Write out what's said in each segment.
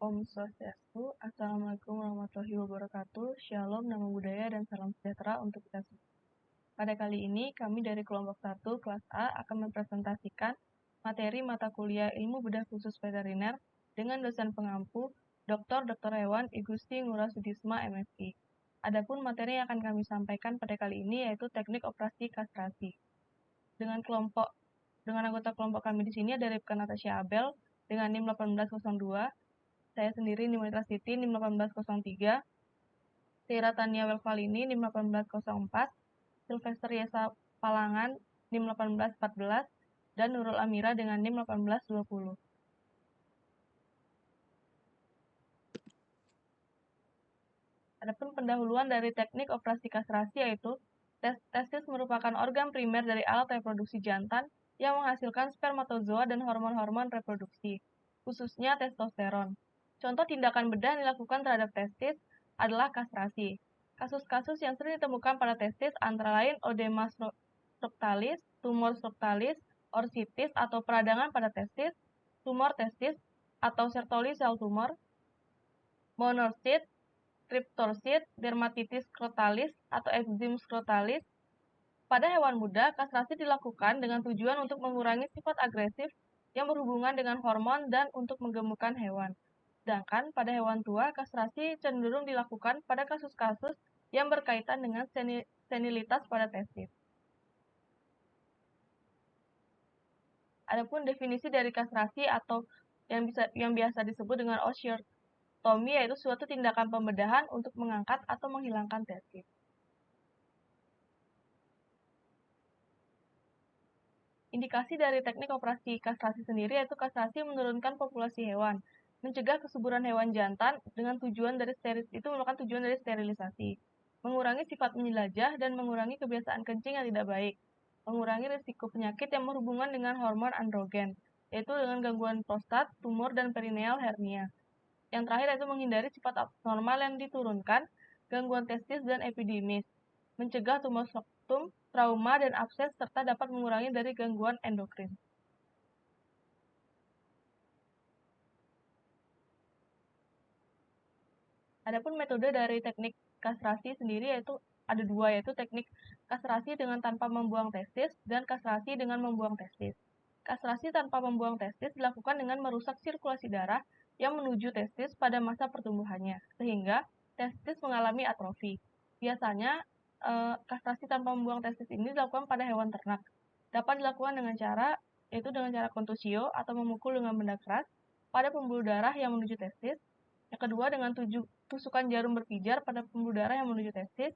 Om Swastiastu, Assalamualaikum warahmatullahi wabarakatuh, Shalom, Namo Buddhaya, dan salam sejahtera untuk kita semua. Pada kali ini, kami dari kelompok 1 kelas A akan mempresentasikan materi mata kuliah Ilmu Bedah Khusus Veteriner dengan dosen pengampu Dr. Hewan Igusti Ngurah Sudisma, MSI. Adapun materi yang akan kami sampaikan pada kali ini yaitu teknik operasi kastrasi. Dengan anggota kelompok kami di sini ada Ripka Natasha Abel dengan NIM 1802, saya sendiri NIM Mitra Siti NIM 1803, Tira Tania Welvalini NIM 1804, Sylvester Yesa Palangan NIM 1814, dan Nurul Amira dengan NIM 1820. Adapun pendahuluan dari teknik operasi kastrasi yaitu testis merupakan organ primer dari alat reproduksi jantan yang menghasilkan spermatozoa dan hormon-hormon reproduksi, khususnya testosteron. Contoh tindakan bedah yang dilakukan terhadap testis adalah kastrasi. Kasus-kasus yang sering ditemukan pada testis antara lain odema structalis, tumor structalis, orsitis atau peradangan pada testis, tumor testis atau Sertoli cell tumor, monorchid, cryptorchid, dermatitis scrotalis atau eczema scrotalis. Pada hewan muda, kastrasi dilakukan dengan tujuan untuk mengurangi sifat agresif yang berhubungan dengan hormon dan untuk menggemukkan hewan. Sedangkan pada hewan tua, kastrasi cenderung dilakukan pada kasus-kasus yang berkaitan dengan senilitas pada testis. Adapun definisi dari kastrasi atau yang biasa disebut dengan osteotomy yaitu suatu tindakan pembedahan untuk mengangkat atau menghilangkan testis. Indikasi dari teknik operasi kastrasi sendiri yaitu kastrasi menurunkan populasi hewan, mencegah kesuburan hewan jantan dengan tujuan dari sterilisasi, mengurangi sifat menjelajah dan mengurangi kebiasaan kencing yang tidak baik, mengurangi risiko penyakit yang berhubungan dengan hormon androgen, yaitu dengan gangguan prostat, tumor, dan perineal hernia. Yang terakhir yaitu menghindari sifat abnormal yang diturunkan, gangguan testis dan epidimis, mencegah tumor septum, trauma, dan abses, serta dapat mengurangi dari gangguan endokrin. Adapun metode dari teknik kastrasi sendiri yaitu ada dua, yaitu teknik kastrasi dengan tanpa membuang testis dan kastrasi dengan membuang testis. Kastrasi tanpa membuang testis dilakukan dengan merusak sirkulasi darah yang menuju testis pada masa pertumbuhannya, sehingga testis mengalami atrofi. Biasanya, kastrasi tanpa membuang testis ini dilakukan pada hewan ternak. Dapat dilakukan dengan cara kontusio atau memukul dengan benda keras pada pembuluh darah yang menuju testis. Yang kedua, dengan tusukan jarum berpijar pada pembuluh darah yang menuju testis.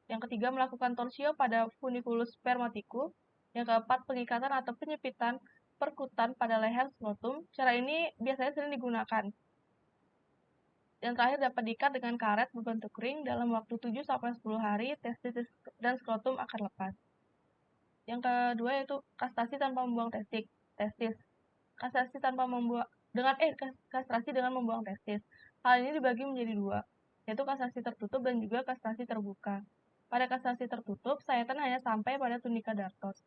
Yang ketiga, melakukan torsio pada funiculus spermaticus. Yang keempat, pengikatan atau penyepitan perkutan pada leher skrotum. Cara ini biasanya sering digunakan. Yang terakhir, dapat diikat dengan karet berbentuk ring. Dalam waktu 7-10 hari, testis dan skrotum akan lepas. Yang kedua yaitu kastrasi tanpa membuang testis. Kastrasi dengan membuang testis. Hal ini dibagi menjadi dua, yaitu kastrasi tertutup dan juga kastrasi terbuka. Pada kastrasi tertutup, sayatan hanya sampai pada tunika dartos,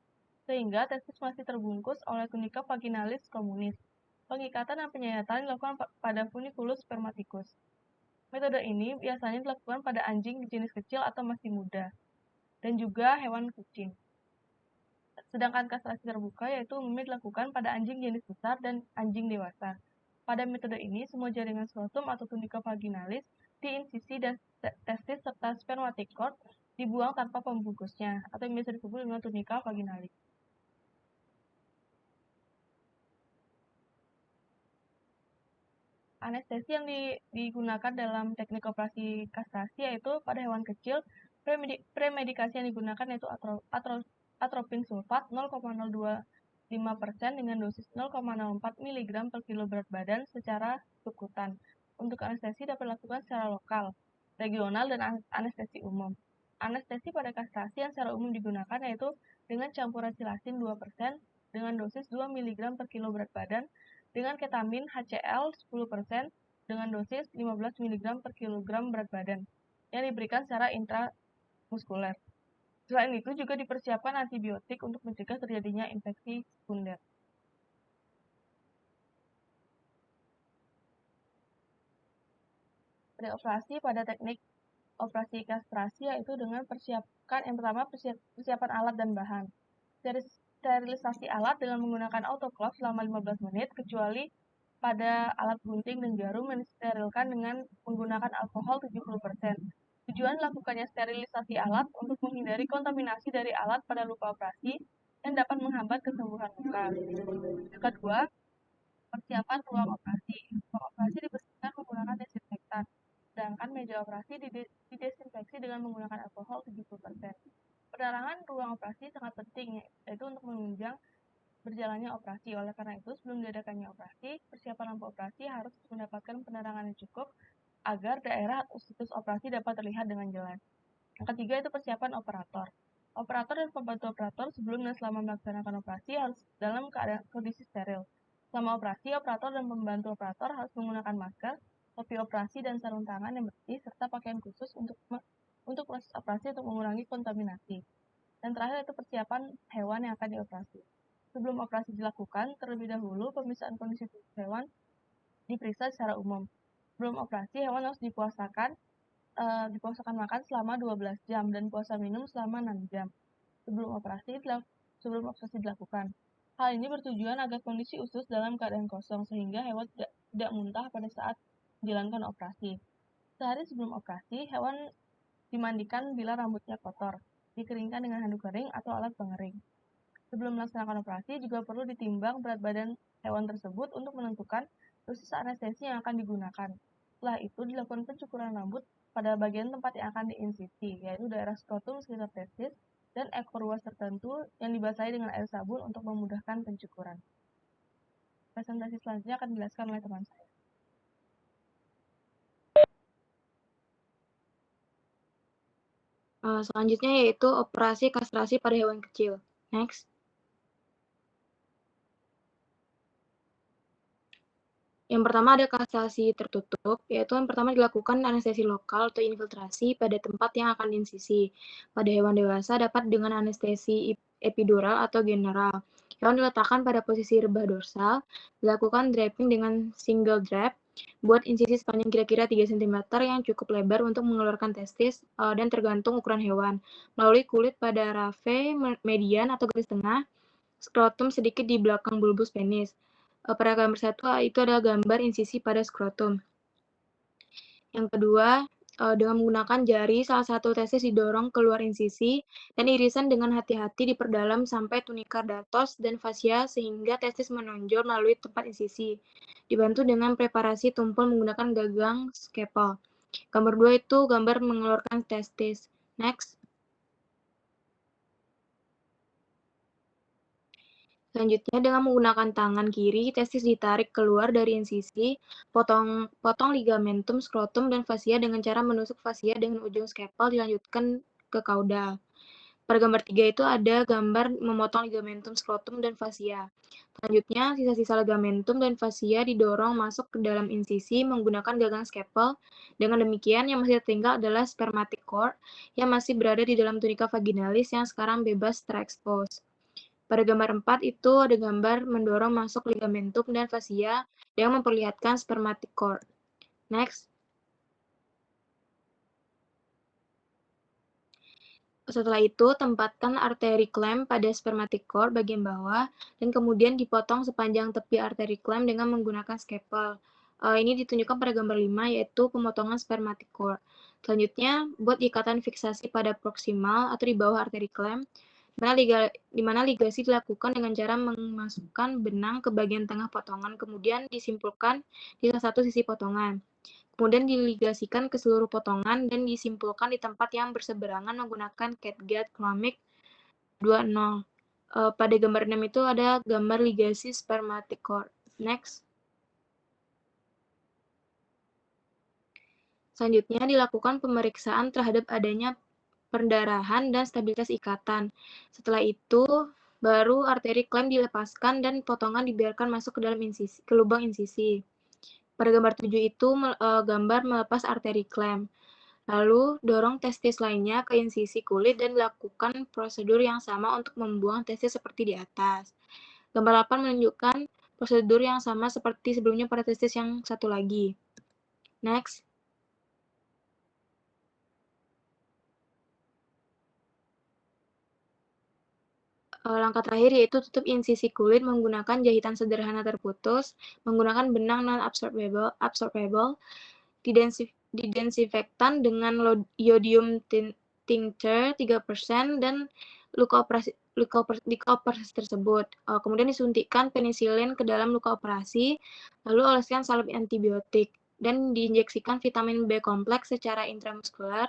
sehingga testis masih terbungkus oleh tunika vaginalis communis. Pengikatan dan penyayatan dilakukan pada funiculus spermaticus. Metode ini biasanya dilakukan pada anjing jenis kecil atau masih muda, dan juga hewan kucing. Sedangkan kastrasi terbuka yaitu umumnya dilakukan pada anjing jenis besar dan anjing dewasa. Pada metode ini, semua jaringan skrotum atau tunika vaginalis, diinsisi dan testis serta spermatic cord dibuang tanpa pembungkusnya, atau yang biasa disebut dengan tunika vaginalis. Anestesi yang digunakan dalam teknik operasi kastrasi yaitu pada hewan kecil, premedikasi yang digunakan yaitu atropin sulfat 0,025% dengan dosis 0,04 mg per kilo berat badan secara subkutan. Untuk anestesi dapat dilakukan secara lokal, regional, dan anestesi umum. Anestesi pada kastrasi yang secara umum digunakan yaitu dengan campuran silasin 2% dengan dosis 2 mg per kilo berat badan, dengan ketamin HCl 10% dengan dosis 15 mg per kilogram berat badan, yang diberikan secara intramuskuler. Selain itu juga dipersiapkan antibiotik untuk mencegah terjadinya infeksi sekunder. Preoperasi pada teknik operasi kastrasi yaitu dengan yang pertama persiapan alat dan bahan. Sterilisasi alat dengan menggunakan autoclave selama 15 menit, kecuali pada alat gunting dan jarum yang disterilkan dengan menggunakan alkohol 70%. Tujuan lakukannya sterilisasi alat untuk menghindari kontaminasi dari alat pada luka operasi dan dapat menghambat kesembuhan luka. Yang kedua, persiapan ruang operasi. Ruang operasi dibersihkan menggunakan desinfektan, sedangkan meja operasi didesinfeksi dengan menggunakan alkohol 70%. Penerangan ruang operasi sangat penting, yaitu untuk menunjang berjalannya operasi. Oleh karena itu, sebelum diadakannya operasi, persiapan lampu operasi harus mendapatkan penerangan yang cukup agar daerah situs operasi dapat terlihat dengan jelas. Yang ketiga itu persiapan operator. Operator dan pembantu operator sebelum dan selama melaksanakan operasi harus dalam keadaan kondisi steril. Selama operasi, operator dan pembantu operator harus menggunakan masker, topi operasi, dan sarung tangan yang bersih, serta pakaian khusus untuk proses operasi untuk mengurangi kontaminasi. Dan terakhir itu persiapan hewan yang akan dioperasi. Sebelum operasi dilakukan, terlebih dahulu pemeriksaan kondisi tubuh hewan diperiksa secara umum. Sebelum operasi, hewan harus dipuasakan makan selama 12 jam dan puasa minum selama 6 jam sebelum operasi dilakukan. Hal ini bertujuan agar kondisi usus dalam keadaan kosong sehingga hewan tidak muntah pada saat menjalankan operasi. Sehari sebelum operasi, hewan dimandikan bila rambutnya kotor, dikeringkan dengan handuk kering atau alat pengering. Sebelum melaksanakan operasi, juga perlu ditimbang berat badan hewan tersebut untuk menentukan dosis anestesi yang akan digunakan. Setelah itu, dilakukan pencukuran rambut pada bagian tempat yang akan diinsisi, yaitu daerah skrotum sekitar testis dan ekor ruas tertentu yang dibasahi dengan air sabun untuk memudahkan pencukuran. Presentasi selanjutnya akan dijelaskan oleh teman saya. Selanjutnya yaitu operasi kastrasi pada hewan kecil. Next. Yang pertama ada kastrasi tertutup, yaitu yang pertama dilakukan anestesi lokal atau infiltrasi pada tempat yang akan diinsisi. Pada hewan dewasa dapat dengan anestesi epidural atau general. Hewan diletakkan pada posisi rebah dorsal, dilakukan draping dengan single drap, buat insisi sepanjang kira-kira 3 cm yang cukup lebar untuk mengeluarkan testis dan tergantung ukuran hewan. Melalui kulit pada raffe median atau garis tengah, skrotum sedikit di belakang bulbus penis. Pada gambar 1 itu adalah gambar insisi pada skrotum. Yang kedua, dengan menggunakan jari, salah satu testis didorong keluar insisi dan irisan dengan hati-hati diperdalam sampai tunika datos dan fascia sehingga testis menonjol melalui tempat insisi. Dibantu dengan preparasi tumpul menggunakan gagang scalpel. Gambar 2 itu gambar mengeluarkan testis. Next. Selanjutnya, dengan menggunakan tangan kiri, testis ditarik keluar dari insisi, potong ligamentum skrotum dan fascia dengan cara menusuk fascia dengan ujung scalpel dilanjutkan ke caudal. Pada gambar 3 itu ada gambar memotong ligamentum skrotum dan fascia. Selanjutnya, sisa-sisa ligamentum dan fascia didorong masuk ke dalam insisi menggunakan gagang scalpel. Dengan demikian, yang masih tertinggal adalah spermatic cord yang masih berada di dalam tunika vaginalis yang sekarang bebas terekspos. Pada gambar 4 itu ada gambar mendorong masuk ligamentum dan fascia yang memperlihatkan spermatic cord. Next. Setelah itu, tempatkan arteri clamp pada spermatic cord bagian bawah dan kemudian dipotong sepanjang tepi arteri clamp dengan menggunakan scalpel. Ini ditunjukkan pada gambar 5 yaitu pemotongan spermatic cord. Selanjutnya, buat ikatan fiksasi pada proksimal atau di bawah arteri clamp di mana ligasi dilakukan dengan cara memasukkan benang ke bagian tengah potongan, kemudian disimpulkan di salah satu sisi potongan. Kemudian diligasikan ke seluruh potongan dan disimpulkan di tempat yang berseberangan menggunakan catgut Clammic 20. Pada gambar 6 itu ada gambar ligasi spermatic cord. Next. Selanjutnya dilakukan pemeriksaan terhadap adanya perdarahan dan stabilitas ikatan. Setelah itu, baru arteri clamp dilepaskan dan potongan dibiarkan masuk ke dalam insisi, ke lubang insisi. Pada gambar 7 itu gambar melepas arteri clamp. Lalu, dorong testis lainnya ke insisi kulit dan lakukan prosedur yang sama untuk membuang testis seperti di atas. Gambar 8 menunjukkan prosedur yang sama seperti sebelumnya pada testis yang satu lagi. Next. Langkah terakhir yaitu tutup insisi kulit menggunakan jahitan sederhana terputus, menggunakan benang non-absorbable, didesinfektan dengan iodium tincture 3% dan luka operasi tersebut. Kemudian disuntikkan penisilin ke dalam luka operasi, lalu oleskan salep antibiotik dan diinjeksikan vitamin B kompleks secara intramuskular.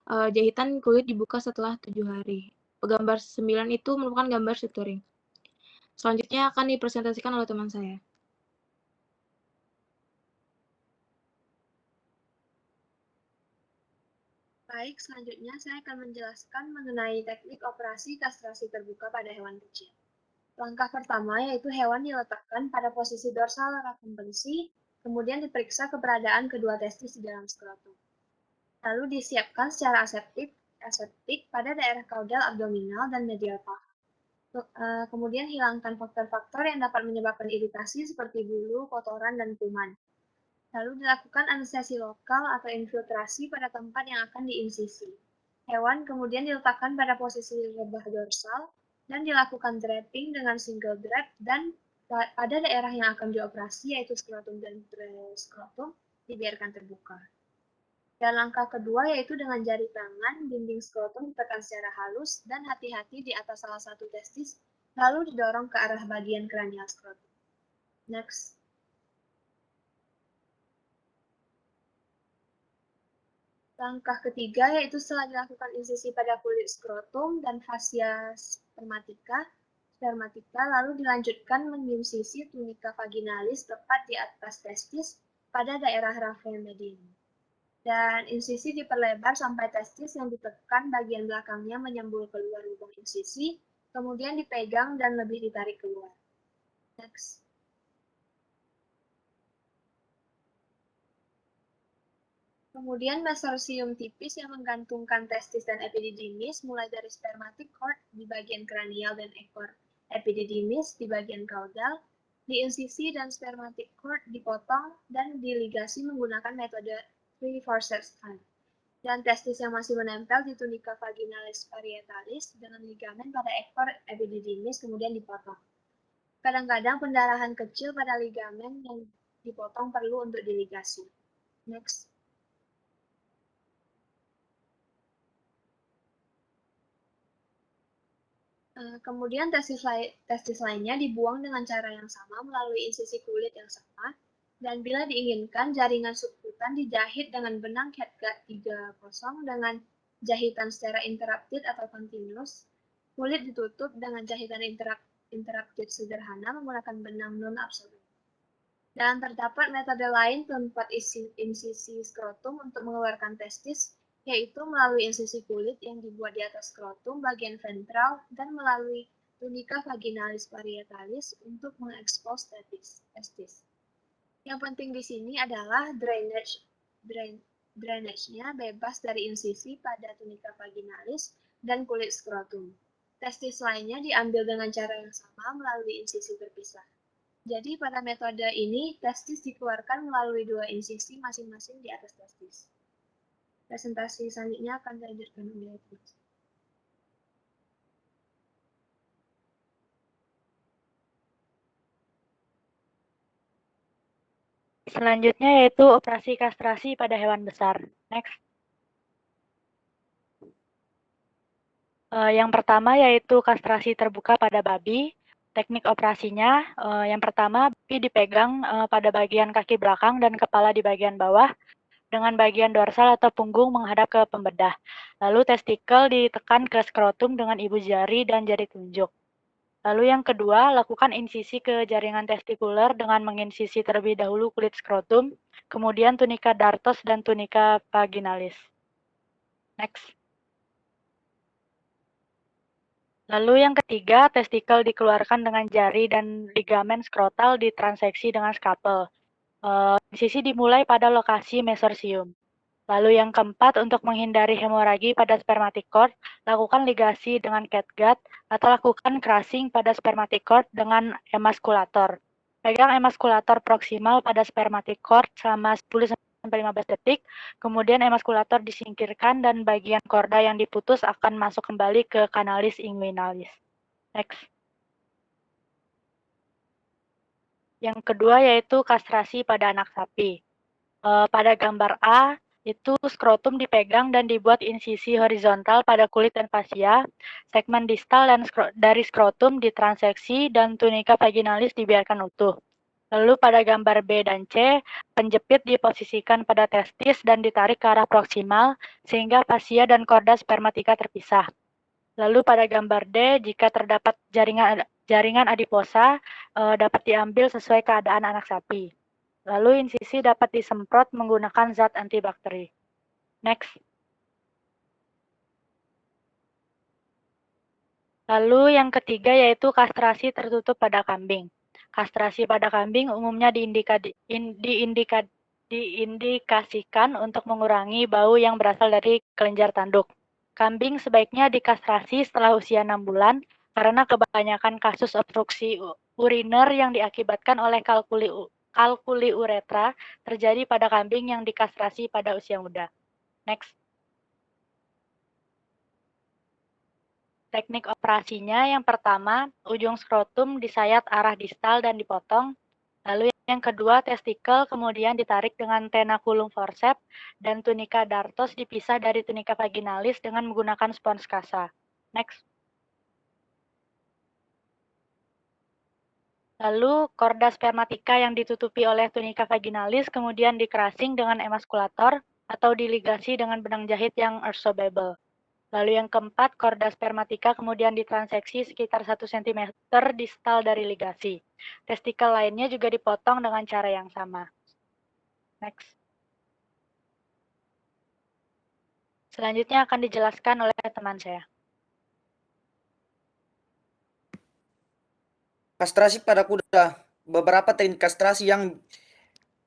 Jahitan kulit dibuka setelah 7 hari. Gambar 9 itu merupakan gambar suturing. Selanjutnya akan dipresentasikan oleh teman saya. Baik, selanjutnya saya akan menjelaskan mengenai teknik operasi kastrasi terbuka pada hewan kecil. Langkah pertama yaitu hewan diletakkan pada posisi dorsal rakumpensi, kemudian diperiksa keberadaan kedua testis di dalam skrotum. Lalu disiapkan secara aseptik pada daerah kaudal abdominal dan medial paha. Kemudian hilangkan faktor-faktor yang dapat menyebabkan iritasi seperti bulu, kotoran, dan kuman. Lalu dilakukan anestesi lokal atau infiltrasi pada tempat yang akan diinsisi. Hewan kemudian diletakkan pada posisi rebah dorsal dan dilakukan draping dengan single drap dan pada daerah yang akan dioperasi yaitu skrotum dan preskrotum dibiarkan terbuka. Dan langkah kedua yaitu dengan jari tangan dinding skrotum ditekan secara halus dan hati-hati di atas salah satu testis lalu didorong ke arah bagian kranial skrotum. Next. Langkah ketiga yaitu setelah dilakukan insisi pada kulit skrotum dan fascia spermatica, lalu dilanjutkan menginsisi tunica vaginalis tepat di atas testis pada daerah raphe medium. Dan insisi diperlebar sampai testis yang ditekan bagian belakangnya menyembul keluar lubang insisi, kemudian dipegang dan lebih ditarik keluar. Next. Kemudian mesorsium tipis yang menggantungkan testis dan epididymis mulai dari spermatic cord di bagian kranial dan ekor epididymis di bagian kaudal, diinsisi dan spermatic cord dipotong dan diligasi menggunakan metode 3 forceps time. Dan testis yang masih menempel di tunica vaginalis parietalis dengan ligamen pada ekor epididymis kemudian dipotong. Kadang-kadang pendarahan kecil pada ligamen yang dipotong perlu untuk diligasi. Next. Kemudian testis lainnya dibuang dengan cara yang sama melalui insisi kulit yang sama, dan bila diinginkan, jaringan subkutan dijahit dengan benang catgut 30 dengan jahitan secara interrupted atau continuous, kulit ditutup dengan jahitan interrupted sederhana menggunakan benang non-absorbent. Dan terdapat metode lain tempat insisi skrotum untuk mengeluarkan testis, yaitu melalui insisi kulit yang dibuat di atas skrotum bagian ventral dan melalui tunica vaginalis parietalis untuk mengekspos testis. Yang penting di sini adalah drainage-nya bebas dari insisi pada tunica vaginalis dan kulit skrotum. Testis lainnya diambil dengan cara yang sama melalui insisi terpisah. Jadi pada metode ini, testis dikeluarkan melalui 2 insisi masing-masing di atas testis. Presentasi selanjutnya akan dilanjutkan oleh Mas. Selanjutnya yaitu operasi kastrasi pada hewan besar. Next. Yang pertama yaitu kastrasi terbuka pada babi. Teknik operasinya, yang pertama babi dipegang pada bagian kaki belakang dan kepala di bagian bawah dengan bagian dorsal atau punggung menghadap ke pembedah. Lalu testikel ditekan ke skrotum dengan ibu jari dan jari telunjuk. Lalu yang kedua, lakukan insisi ke jaringan testikuler dengan menginsisi terlebih dahulu kulit skrotum, kemudian tunica dartos dan tunica vaginalis. Next. Lalu yang ketiga, testikel dikeluarkan dengan jari dan ligamen skrotal ditranseksi dengan scalpel. Insisi dimulai pada lokasi mesorsium. Lalu yang keempat, untuk menghindari hemoragi pada spermatic cord, lakukan ligasi dengan catgut atau lakukan crushing pada spermatic cord dengan emasculator. Pegang emasculator proksimal pada spermatic cord selama 10-15 detik, kemudian emasculator disingkirkan dan bagian korda yang diputus akan masuk kembali ke kanalis inguinalis. Next. Yang kedua yaitu kastrasi pada anak sapi. Pada gambar A, itu skrotum dipegang dan dibuat insisi horizontal pada kulit dan fasia, segmen distal dan dari skrotum ditranseksi dan tunika vaginalis dibiarkan utuh. Lalu pada gambar B dan C, penjepit diposisikan pada testis dan ditarik ke arah proksimal sehingga fasia dan korda spermatika terpisah. Lalu pada gambar D, jika terdapat jaringan adiposa, dapat diambil sesuai keadaan anak sapi. Lalu insisi dapat disemprot menggunakan zat antibakteri. Next. Lalu yang ketiga yaitu kastrasi tertutup pada kambing. Kastrasi pada kambing umumnya diindikasikan untuk mengurangi bau yang berasal dari kelenjar tanduk. Kambing sebaiknya dikastrasi setelah usia 6 bulan karena kebanyakan kasus obstruksi uriner yang diakibatkan oleh kalkuli uretra terjadi pada kambing yang dikastrasi pada usia muda. Next. Teknik operasinya yang pertama, ujung skrotum disayat arah distal dan dipotong. Lalu yang kedua, testikel kemudian ditarik dengan tenaculum forceps dan tunica dartos dipisah dari tunica vaginalis dengan menggunakan spons kasa. Next. Lalu korda spermatika yang ditutupi oleh tunica vaginalis kemudian dicrushing dengan emaskulator atau diligasi dengan benang jahit yang absorbable. Lalu yang keempat, korda spermatika kemudian ditranseksi sekitar 1 cm distal dari ligasi. Testikel lainnya juga dipotong dengan cara yang sama. Next. Selanjutnya akan dijelaskan oleh teman saya. Kastrasi pada kuda. Beberapa teknik kastrasi yang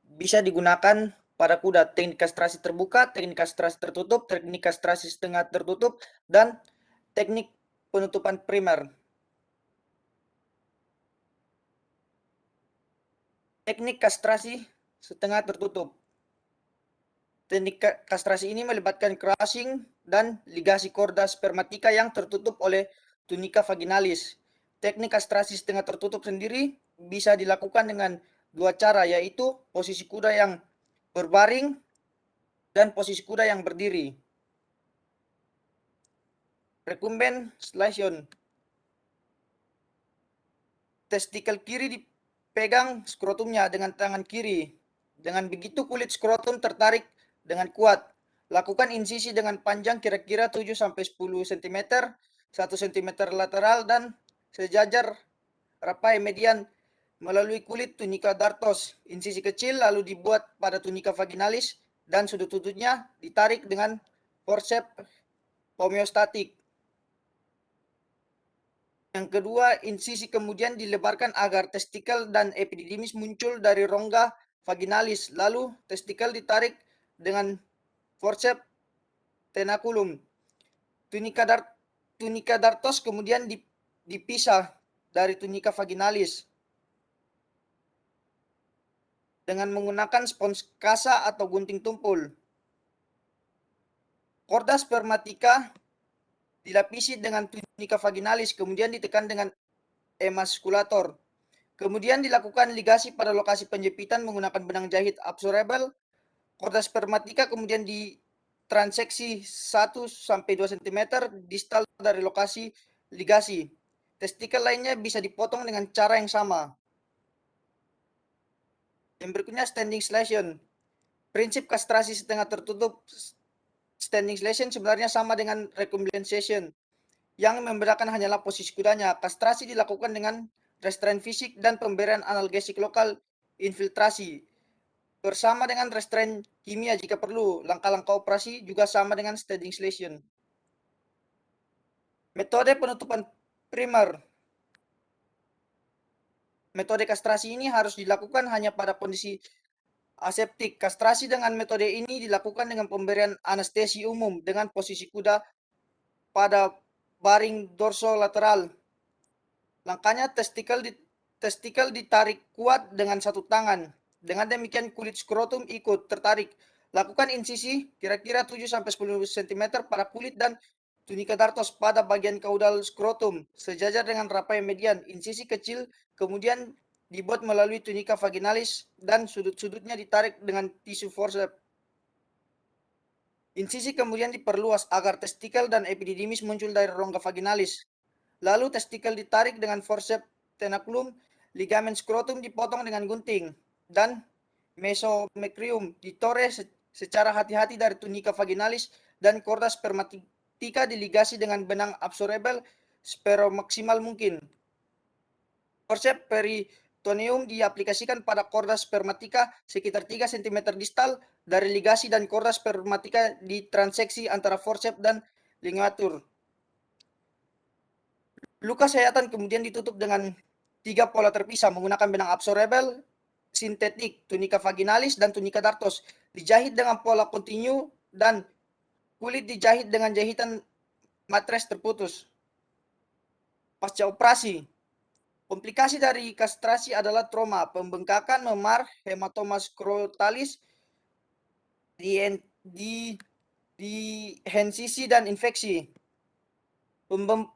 bisa digunakan pada kuda: teknik kastrasi terbuka, teknik kastrasi tertutup, teknik kastrasi setengah tertutup, dan teknik penutupan primer. Teknik kastrasi setengah tertutup. Teknik kastrasi ini melibatkan crushing dan ligasi korda spermatika yang tertutup oleh tunica vaginalis. Teknik kastrasi setengah tertutup sendiri bisa dilakukan dengan dua cara, yaitu posisi kuda yang berbaring dan posisi kuda yang berdiri. Recumbent slation. Testikel kiri dipegang skrotumnya dengan tangan kiri. Dengan begitu kulit skrotum tertarik dengan kuat. Lakukan insisi dengan panjang kira-kira 7-10 cm, 1 cm lateral dan sejajar rapai median melalui kulit tunica dartos. Insisi kecil lalu dibuat pada tunica vaginalis dan sudut-sudutnya ditarik dengan forceps homeostatik. Yang kedua, insisi kemudian dilebarkan agar testikel dan epididymis muncul dari rongga vaginalis. Lalu testikel ditarik dengan forceps tenaculum. Tunica dartos kemudian dipisah dari tunica vaginalis dengan menggunakan spons kasa atau gunting tumpul. Korda spermatika dilapisi dengan tunica vaginalis, kemudian ditekan dengan emaskulator. Kemudian dilakukan ligasi pada lokasi penjepitan menggunakan benang jahit absorbable. Korda spermatika kemudian ditranseksi 1-2 cm distal dari lokasi ligasi. Testikel lainnya bisa dipotong dengan cara yang sama. Yang berikutnya, standing slation. Prinsip kastrasi setengah tertutup standing slation sebenarnya sama dengan recombination. Yang membedakan hanyalah posisi kudanya. Kastrasi dilakukan dengan restrain fisik dan pemberian analgesik lokal infiltrasi. Bersama dengan restrain kimia jika perlu. Langkah-langkah operasi juga sama dengan standing slation. Metode penutupan primer. Metode kastrasi ini harus dilakukan hanya pada kondisi aseptik. Kastrasi dengan metode ini dilakukan dengan pemberian anestesi umum dengan posisi kuda pada baring dorsolateral. Langkahnya, testikel ditarik kuat dengan satu tangan. Dengan demikian kulit skrotum ikut tertarik. Lakukan insisi kira-kira 7-10 cm pada kulit dan tunica dartos pada bagian kaudal skrotum sejajar dengan rapai median, insisi kecil, kemudian dibuat melalui tunica vaginalis dan sudut-sudutnya ditarik dengan tisu forceps. Insisi kemudian diperluas agar testikel dan epididymis muncul dari rongga vaginalis. Lalu testikel ditarik dengan forceps tenaculum, ligamen skrotum dipotong dengan gunting, dan mesomecrium ditore secara hati-hati dari tunica vaginalis dan korda spermatika diligasi dengan benang absorbable maksimal mungkin. Forceps peritoneum diaplikasikan pada korda spermatika sekitar 3 cm distal dari ligasi dan korda spermatika di transeksi antara forceps dan ligatur. Luka sayatan kemudian ditutup dengan 3 pola terpisah menggunakan benang absorbable sintetik, tunica vaginalis, dan tunica dartos. Dijahit dengan pola kontinu dan kulit dijahit dengan jahitan matres terputus. Pasca operasi, komplikasi dari kastrasi adalah trauma, pembengkakan, memar, hematoma skrotalis, dihensisi, dan infeksi.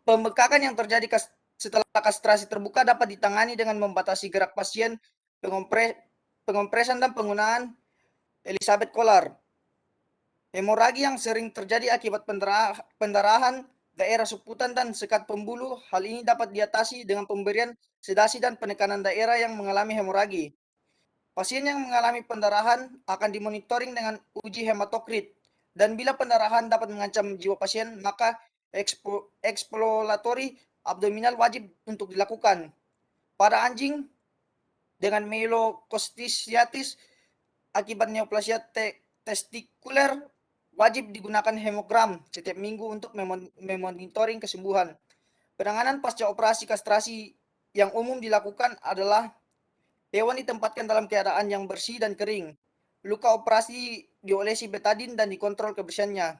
Pembengkakan yang terjadi setelah kastrasi terbuka dapat ditangani dengan membatasi gerak pasien, pengompresan, dan penggunaan Elizabeth Collar. Hemoragi yang sering terjadi akibat pendarahan daerah suputan dan sekat pembuluh, hal ini dapat diatasi dengan pemberian sedasi dan penekanan daerah yang mengalami hemoragi. Pasien yang mengalami pendarahan akan dimonitoring dengan uji hematokrit, dan bila pendarahan dapat mengancam jiwa pasien, maka eksploratory abdominal wajib untuk dilakukan. Pada anjing dengan myelocostisiatis akibat neoplasia testikuler, wajib digunakan hemogram setiap minggu untuk memonitoring kesembuhan. Penanganan pasca operasi kastrasi yang umum dilakukan adalah hewan ditempatkan dalam keadaan yang bersih dan kering. Luka operasi diolesi betadin dan dikontrol kebersihannya.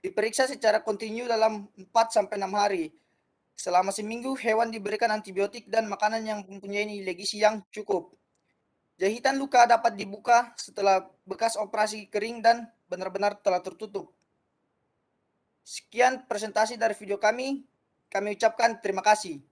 Diperiksa secara kontinu dalam 4-6 hari. Selama seminggu, hewan diberikan antibiotik dan makanan yang mempunyai nilai gizi yang cukup. Jahitan luka dapat dibuka setelah bekas operasi kering dan benar-benar telah tertutup. Sekian presentasi dari video kami. Kami ucapkan terima kasih.